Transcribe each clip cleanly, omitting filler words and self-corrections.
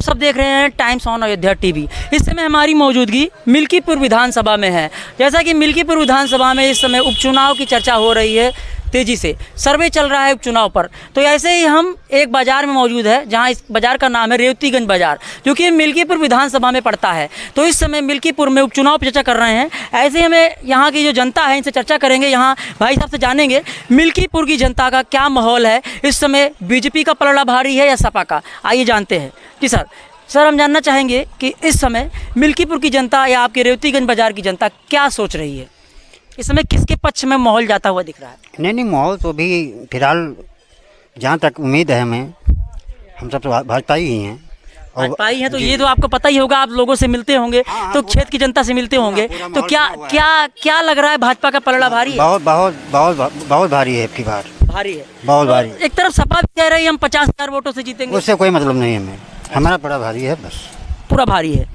आप सब देख रहे हैं टाइम्स ऑन अयोध्या टीवी। इस समय हमारी मौजूदगी मिल्कीपुर विधानसभा में है। जैसा कि मिल्कीपुर विधानसभा में इस समय उपचुनाव की चर्चा हो रही है, तेज़ी से सर्वे चल रहा है उपचुनाव पर। तो ऐसे ही हम एक बाज़ार में मौजूद है, जहां इस बाज़ार का नाम है रेवतीगंज बाज़ार, जो कि मिल्कीपुर विधानसभा में पड़ता है। तो इस समय मिल्कीपुर में उपचुनाव पर चर्चा कर रहे हैं। ऐसे ही हमें यहाँ की जो जनता है इनसे चर्चा करेंगे, यहाँ भाई साहब से जानेंगे मिल्कीपुर की जनता का क्या माहौल है इस समय, बीजेपी का पलड़ा भारी है या सपा का। आइए जानते हैं। जी सर, हम जानना चाहेंगे कि इस समय मिल्कीपुर की जनता या आपके रेवतीगंज बाज़ार की जनता क्या सोच रही है, इस समय किसके पक्ष में माहौल जाता हुआ दिख रहा है? नहीं, माहौल तो भी फिलहाल जहाँ तक उम्मीद है हमें, हम सब तो भाजपा ही हैं। भाजपा ही हैं तो ये तो आपको पता ही होगा, आप लोगों से मिलते होंगे, तो क्षेत्र की जनता से मिलते होंगे, तो क्या लग रहा है, भाजपा का पलड़ा भारी है? बहुत भारी है, आपकी बार भारी है, बहुत भारी। एक तरफ सपा भी कह रही है हम 50,000 वोटों से जीतेंगे, उससे कोई मतलब नहीं है, हमारा बड़ा भारी है, बस पूरा भारी है।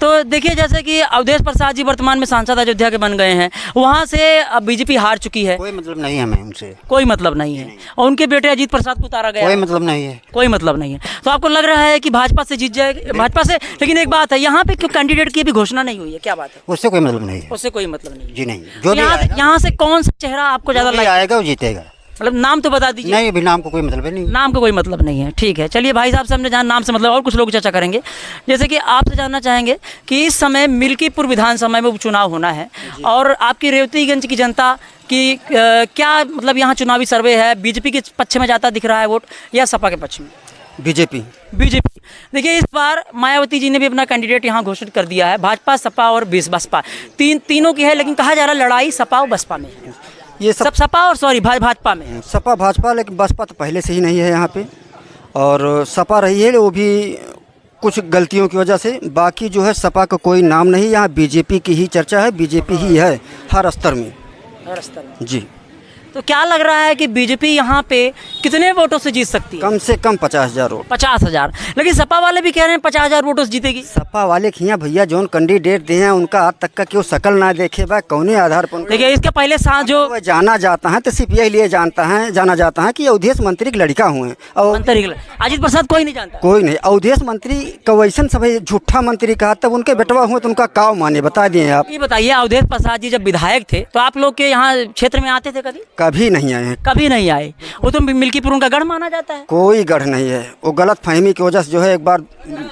तो देखिए, जैसे कि अवधेश प्रसाद जी वर्तमान में सांसद अयोध्या के बन गए हैं, वहाँ से अब बीजेपी हार चुकी है, कोई मतलब नहीं है हमें उनसे, कोई मतलब नहीं है। और उनके बेटे अजीत प्रसाद को उतारा गया, कोई मतलब नहीं है, कोई मतलब नहीं है। तो आपको लग रहा है कि भाजपा से जीत जाएगी, भाजपा से? लेकिन एक बात है, यहाँ पे क्यों कैंडिडेट की भी घोषणा नहीं हुई है, क्या बात है? उससे कोई मतलब नहीं है, उससे कोई मतलब नहीं जी नहीं। जो यहाँ से कौन सा चेहरा आपको ज़्यादा आएगा वो जीतेगा, मतलब नाम तो बता दीजिए। नहीं, अभी नाम को कोई मतलब नहीं, नाम को कोई मतलब नहीं है, ठीक है। चलिए भाई साहब से हमने नाम से मतलब, और कुछ लोग चर्चा करेंगे। जैसे कि आपसे जानना चाहेंगे कि इस समय मिल्कीपुर विधानसभा में उपचुनाव होना है, और आपकी रेवतीगंज की जनता की क्या मतलब यहाँ चुनावी सर्वे है, बीजेपी के पक्ष में जाता दिख रहा है वोट या सपा के पक्ष में? बीजेपी। देखिए, इस बार मायावती जी ने भी अपना कैंडिडेट यहाँ घोषित कर दिया है। भाजपा, सपा और बसपा तीनों की है, लेकिन कहा जा रहा है लड़ाई सपा और बसपा में है। ये सब सपा और भाजपा में, सपा भाजपा, लेकिन बसपा तो पहले से ही नहीं है यहाँ पे, और सपा रही है वो भी कुछ गलतियों की वजह से। बाकी जो है सपा का कोई नाम नहीं, यहाँ बीजेपी की ही चर्चा है, बीजेपी ही है हर स्तर में, हर स्तर में। जी। तो क्या लग रहा है कि बीजेपी यहाँ पे कितने वोटों से जीत सकती है? कम से कम 50,000 वोट। 50,000, लेकिन सपा वाले भी कह रहे हैं 50,000 वोटों से जीतेगी। सपा वाले खिया भैया जोन कैंडिडेट दे हैं उनका आज तक का क्यों शकल ना देखे बा, कौने आधार पर? देखिए, इसके पहले साथ जो जाना जाता है तो सिर्फ यही लिए जाना जाता है कि अवधेश मंत्री की लड़का हुए, और अजीत प्रसाद कोई नहीं जानता, कोई नहीं। अवधेश मंत्री का वैसन सब झूठा मंत्री कहा, तब उनके बेटवा हुए तो उनका काव माने, बता दिए आप। ये बताइए, अवधेश प्रसाद जी जब विधायक थे तो आप लोग के यहाँ क्षेत्र में आते थे? कभी नहीं आए हैं, कभी नहीं आए। वो तो मिल्कीपुर उनका गढ़ माना जाता है। कोई गढ़ नहीं है, वो गलत फहमी की वजह से जो है एक बार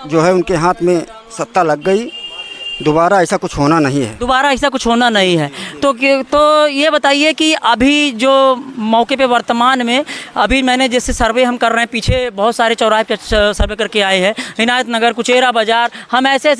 जो है उनके हाथ में सत्ता लग गई, दोबारा ऐसा कुछ होना नहीं है। तो ये बताइए कि अभी जो मौके पे वर्तमान में, अभी मैंने जैसे सर्वे हम कर रहे हैं, पीछे बहुत सारे चौराहे पे सर्वे करके आए हैं, इनायत नगर, कुचेरा बाजार, हम ऐसे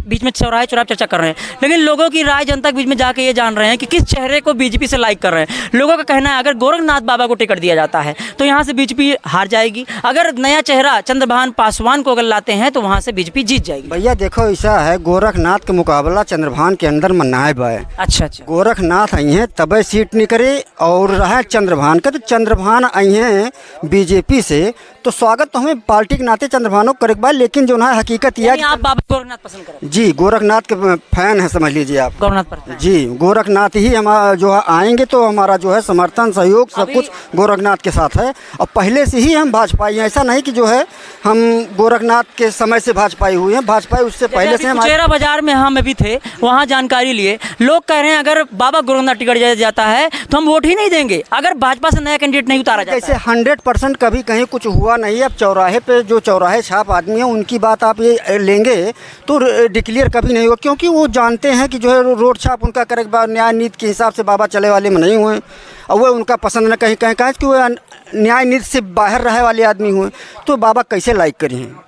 बीच में चौराहे चर्चा कर रहे हैं। लेकिन लोगों की राय, जनता के बीच में जाके ये जान रहे हैं कि किस चेहरे को बीजेपी से लाइक कर रहे हैं। लोगों का कहना है अगर गोरखनाथ बाबा को टिकट दिया जाता है तो यहाँ से बीजेपी हार जाएगी, अगर नया चेहरा चंद्रभान पासवान को अगर लाते हैं तो वहाँ से बीजेपी जीत जाएगी। भैया देखो, ऐसा है, गोरखनाथ का मुकाबला चंद्रभान के अंदर में नायब है। अच्छा। गोरखनाथ आई हैं तबे सीट नहीं करे, और रहा चंद्रभान का, तो चंद्रभान आई हैं बीजेपी से, तो स्वागत तो हमें पार्टी के नाते चंद्रभानों करे बार। लेकिन जो है हकीकत यह आप बाबा गोरखनाथ पसंद करें? जी, गोरखनाथ के फैन है, समझ लीजिए आप। गोरखनाथ पर जी, गोरखनाथ ही हमारा जो है आएंगे तो हमारा जो है समर्थन, सहयोग सब कुछ गोरखनाथ के साथ है। और पहले से ही हम भाजपाई हैं, ऐसा नहीं कि जो है हम गोरखनाथ के समय से भाजपाई हुए हैं, भाजपाई उससे पहले से। कुचेरा बाजार में हम अभी थे, वहाँ जानकारी लिए, लोग कह रहे हैं अगर बाबा गोरखनाथ टिकट जाता है तो हम वोट ही नहीं देंगे अगर भाजपा से नया कैंडिडेट नहीं उतारा जाता। जैसे 100% कभी कहीं कुछ हुआ नहीं है। अब चौराहे पे जो चौराहे छाप आदमी हैं उनकी बात आप ये लेंगे तो डिक्लेयर कभी नहीं हुआ, क्योंकि वो जानते हैं कि जो है रोड छाप उनका करे बाद न्याय नीति के हिसाब से बाबा चले वाले में नहीं हुए, और वो उनका पसंद न कहीं कहें कि वो न्याय नीति से बाहर रहे वाले आदमी हुए, तो बाबा कैसे लाइक करी हैं?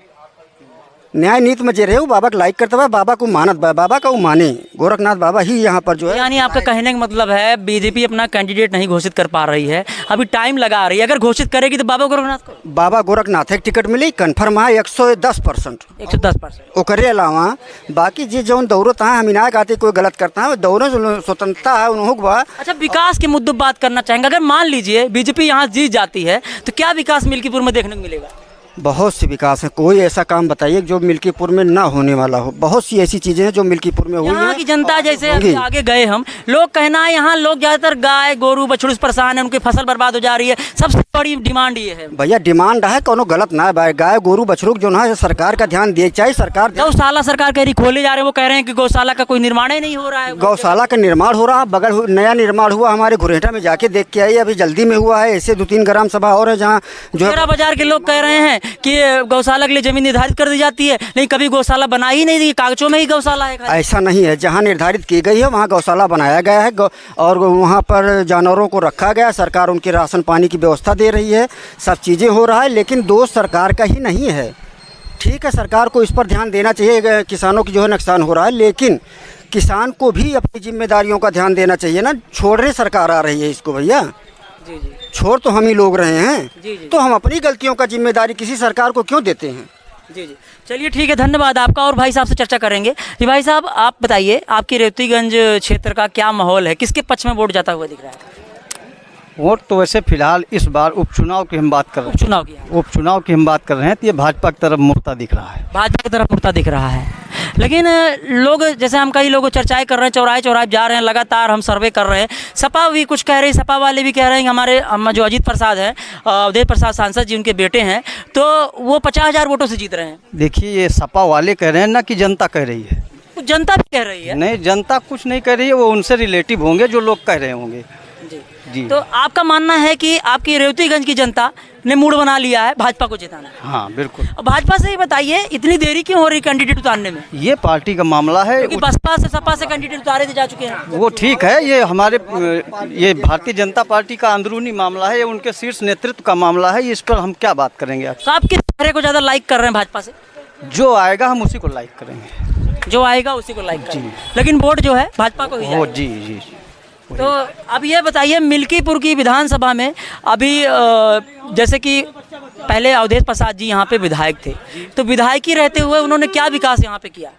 न्याय नीति में जे रहे वो बाबा को लाइक करता है, बाबा को मानत, बाबा का वो माने, गोरखनाथ बाबा ही यहाँ पर जो है। यानी आपका कहने का मतलब है बीजेपी अपना कैंडिडेट नहीं घोषित कर पा रही है, अभी टाइम लगा रही है, अगर घोषित करेगी तो बाबा गोरखनाथ एक टिकट मिली, कन्फर्म है 110%। 110%। ओकरे अलावा बाकी जी जो दौरत है, हम इना कहते कोई गलत करता है, दौरे स्वतंत्रता है उन्होंने। अच्छा, विकास के मुद्दों बात करना चाहेंगे। अगर मान लीजिए बीजेपी यहाँ जीत जाती है तो क्या विकास मिल्कीपुर में देखने को मिलेगा? बहुत सी विकास है, कोई ऐसा काम बताइए जो मिल्कीपुर में ना होने वाला हो। बहुत सी ऐसी चीज़ें हैं जो मिल्कीपुर में हुई हैं। यहाँ की जनता जैसे अभी आगे गए हम लोग कहना है यहाँ लोग ज़्यादातर गाय गोरू बछड़ू से परेशान है, उनकी फसल बर्बाद हो जा रही है। सबसे बड़ी डिमांड ये है भैया, डिमांड है कोनो गलत ना है। गाय गोरू बछड़ू जो ना सरकार का ध्यान दिए, चाहे सरकार गौशाला सरकार कह रही खोले जा रहे हैं, वो कह रहे हैं कि गौशाला का कोई निर्माण ही नहीं हो रहा है। गौशाला का निर्माण हो रहा है, बगल नया निर्माण हुआ हमारे घुरेटा में, जाके देख के आइए, अभी जल्दी में हुआ है। ऐसे 2-3 ग्राम सभा और है जहाँ जो मेरा बाजार के लोग कह रहे हैं कि गौशाला के लिए जमीन निर्धारित कर दी जाती है, लेकिन कभी गौशाला बनाई ही नहीं दी, कागजों में ही गौशाला है। ऐसा नहीं है, जहाँ निर्धारित की गई है वहाँ गौशाला बनाया गया है और वहाँ पर जानवरों को रखा गया है। सरकार उनके राशन पानी की व्यवस्था दे रही है, सब चीज़ें हो रहा है, लेकिन दोष सरकार का ही नहीं है। ठीक है, सरकार को इस पर ध्यान देना चाहिए। किसानों की जो है नुकसान हो रहा है, लेकिन किसान को भी अपनी जिम्मेदारियों का ध्यान देना चाहिए ना। छोड़ने सरकार आ रही है इसको भैया, जी जी, छोड़ तो हम ही लोग रहे हैं। जी जी, तो हम अपनी गलतियों का जिम्मेदारी किसी सरकार को क्यों देते हैं। जी जी, चलिए ठीक है, धन्यवाद आपका। और भाई साहब से चर्चा करेंगे। जी भाई साहब, आप बताइए आपकी रेवतीगंज क्षेत्र का क्या माहौल है, किसके पक्ष में वोट जाता हुआ दिख रहा है? वोट तो वैसे फिलहाल इस बार उपचुनाव की हम बात कर रहे हैं, उपचुनाव की हम बात कर रहे हैं, तो ये भाजपा की तरफ मुड़ता दिख रहा है। भाजपा की तरफ मुड़ता दिख रहा है, लेकिन लोग जैसे हम कई लोगों चर्चाएं कर रहे हैं, चौराहे चौराहे जा रहे हैं, लगातार हम सर्वे कर रहे हैं। सपा भी कुछ कह रही, सपा वाले भी कह रहे हैं कि हमारे जो अजीत प्रसाद हैं, अवधेश प्रसाद सांसद जी, उनके बेटे हैं, तो वो 50,000 वोटों से जीत रहे हैं। देखिए, ये सपा वाले कह रहे हैं ना कि जनता कह रही है। कुछ जनता भी कह रही है। नहीं, जनता कुछ नहीं कह रही है, वो उनसे रिलेटिव होंगे जो लोग कह रहे होंगे। जी। तो आपका मानना है कि आपकी रेवतीगंज की जनता ने मूड बना लिया है भाजपा को जिताना? हाँ बिल्कुल। अब भाजपा से ही बताइए, इतनी देरी क्यों हो रही कैंडिडेट उतारने में? ये पार्टी का मामला है, क्योंकि बसपा से सपा से कैंडिडेट उतारे जा चुके हैं। वो ठीक है, ये हमारे ये भारतीय जनता पार्टी का अंदरूनी मामला है, ये उनके शीर्ष नेतृत्व का मामला है। इस पर हम क्या बात करेंगे? तो आप किस चेहरे को ज़्यादा लाइक कर रहे हैं भाजपा से? जो आएगा हम उसी को लाइक करेंगे। जो आएगा उसी को लाइक करेंगे, लेकिन वोट जो है भाजपा को ही जाएगा। जी जी। तो अब ये बताइए, मिल्कीपुर की विधानसभा में अभी जैसे कि पहले अवधेश प्रसाद जी यहाँ पे विधायक थे, तो विधायकी रहते हुए उन्होंने क्या विकास यहाँ पे किया?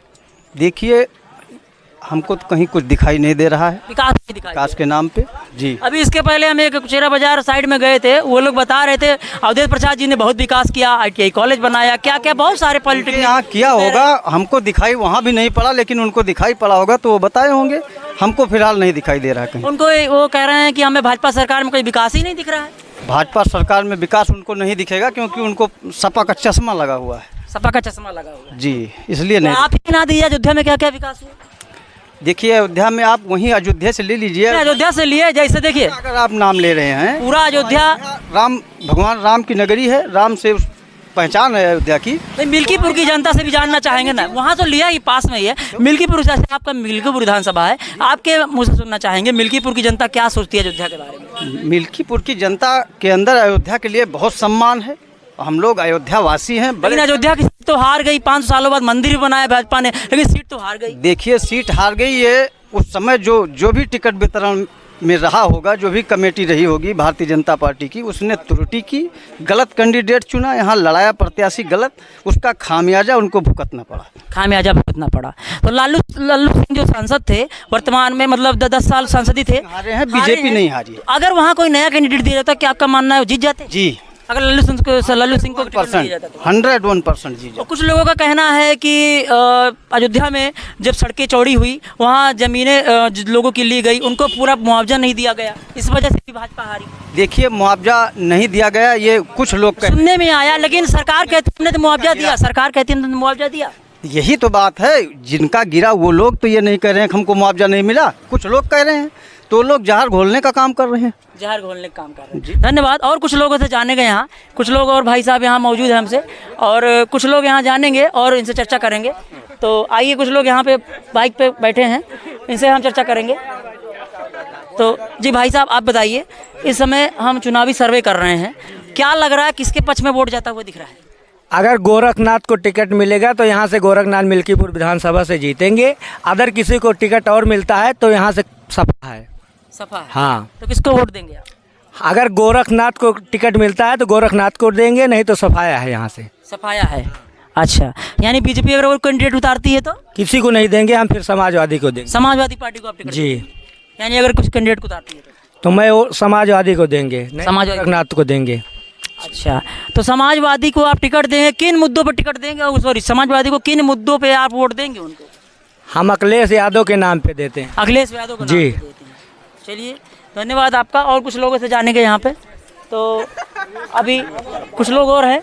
देखिए, हमको तो कहीं कुछ दिखाई नहीं दे रहा है विकास के नाम पे। जी, अभी इसके पहले हम एक कुचेरा बाजार साइड में गए थे, वो लोग बता रहे थे अवधेश प्रसाद जी ने बहुत विकास किया, ITI कॉलेज बनाया, क्या क्या बहुत सारे पॉलिटिक्स यहाँ किया होगा। हमको दिखाई वहाँ भी नहीं पड़ा, लेकिन उनको दिखाई पड़ा होगा तो वो बताए होंगे। हमको फिलहाल नहीं दिखाई दे रहा है कहीं। उनको वो कह रहे हैं कि हमें भाजपा सरकार में कोई विकास ही नहीं दिख रहा है। भाजपा सरकार में विकास उनको नहीं दिखेगा, क्योंकि उनको सपा का चश्मा लगा हुआ है। सपा का चश्मा लगा हुआ है जी, इसलिए नहीं। आप ही ना दिया, अयोध्या में क्या क्या विकास हुआ? देखिए, अयोध्या में आप वहीं अयोध्या से ले लीजिए। अयोध्या से लिए, जैसे देखिए, अगर आप नाम ले रहे हैं, पूरा अयोध्या राम भगवान राम की नगरी है, राम से पहचान है अयोध्या की। नहीं, मिल्कीपुर की जनता से भी जानना चाहेंगे ना, वहाँ तो लिया ही पास में ही है। मिल्कीपुर जैसे आपका मिल्कीपुर विधानसभा है, आपके मुँह से सुनना चाहेंगे मिल्कीपुर की जनता क्या सोचती है अयोध्या के बारे में? मिल्कीपुर की जनता के अंदर अयोध्या के लिए बहुत सम्मान है। हम लोग अयोध्या वासी हैं। लेकिन अयोध्या की सीट तो हार गई, 500 सालों बाद मंदिर भी बनाया भाजपा ने, लेकिन सीट तो हार गई। देखिए, सीट हार गई, ये उस समय जो भी टिकट वितरण में रहा होगा, जो भी कमेटी रही होगी भारतीय जनता पार्टी की, उसने त्रुटि की, गलत कैंडिडेट चुना, यहाँ लड़ाया प्रत्याशी गलत, उसका खामियाजा उनको भुगतना पड़ा। खामियाजा भुगतना पड़ा। तो लल्लू सिंह जो सांसद थे वर्तमान में, मतलब 10 साल सांसद ही थे, हारे हैं, बीजेपी नहीं हारी। अगर वहाँ कोई नया कैंडिडेट दिया जाता, क्या आपका मानना है वो जीत जाते? जी, अगर लल्लू सिंह को टिकट दिया जाता तो 101% जी। और कुछ लोगों का कहना है कि अयोध्या में जब सड़कें चौड़ी हुई, वहाँ ज़मीनें लोगों की ली गई, उनको पूरा मुआवजा नहीं दिया गया, इस वजह से भी भाजपा हारी। देखिए, मुआवजा नहीं दिया गया, ये कुछ लोग सुनने में आया, लेकिन सरकार कहती हमने तो मुआवजा दिया, सरकार कहती हमने तो मुआवजा दिया। यही तो बात है, जिनका गिरा वो लोग तो ये नहीं कह रहे हैं कि हमको मुआवजा नहीं मिला, कुछ लोग कह रहे हैं, तो लोग जहर घोलने का काम कर रहे हैं। जहर घोलने का काम कर रहे हैं। धन्यवाद। और कुछ लोगों से जानेंगे, यहाँ कुछ लोग और भाई साहब यहाँ मौजूद हैं हमसे, और कुछ लोग यहाँ जानेंगे और इनसे चर्चा करेंगे। तो आइए, कुछ लोग यहाँ पे बाइक पे बैठे हैं, इनसे हम चर्चा करेंगे। तो जी भाई साहब, आप बताइए, इस समय हम चुनावी सर्वे कर रहे हैं, क्या लग रहा है किसके पक्ष में वोट जाता हुआ दिख रहा है? अगर गोरखनाथ को टिकट मिलेगा तो यहाँ से गोरखनाथ मिल्कीपुर विधानसभा से जीतेंगे। अगर किसी को टिकट और मिलता है तो यहाँ से सपा है। सपा है? हाँ। तो किसको वोट देंगे आप? अगर गोरखनाथ को टिकट मिलता है तो गोरखनाथ को देंगे, नहीं तो सफाया है यहाँ से। सफाया है, अच्छा। यानी बीजेपी अगर वो कैंडिडेट उतारती है तो किसी को नहीं देंगे, हम फिर समाजवादी को देंगे। समाजवादी पार्टी को आप टिकट जी। यानी अगर कुछ कैंडिडेट को उतारती है तो मैं वो समाजवादी को देंगे, समाजवादी गोरखनाथ को देंगे। अच्छा, तो समाजवादी को आप टिकट देंगे, किन मुद्दों पर टिकट देंगे? सॉरी, समाजवादी को किन मुद्दों पे आप वोट देंगे उनको? हम अखिलेश यादव के नाम पे देते हैं। अखिलेश यादव को नाम जी। पे देते हैं। चलिए, धन्यवाद आपका। और कुछ लोगों से जानेंगे यहाँ पे, तो अभी कुछ लोग और हैं।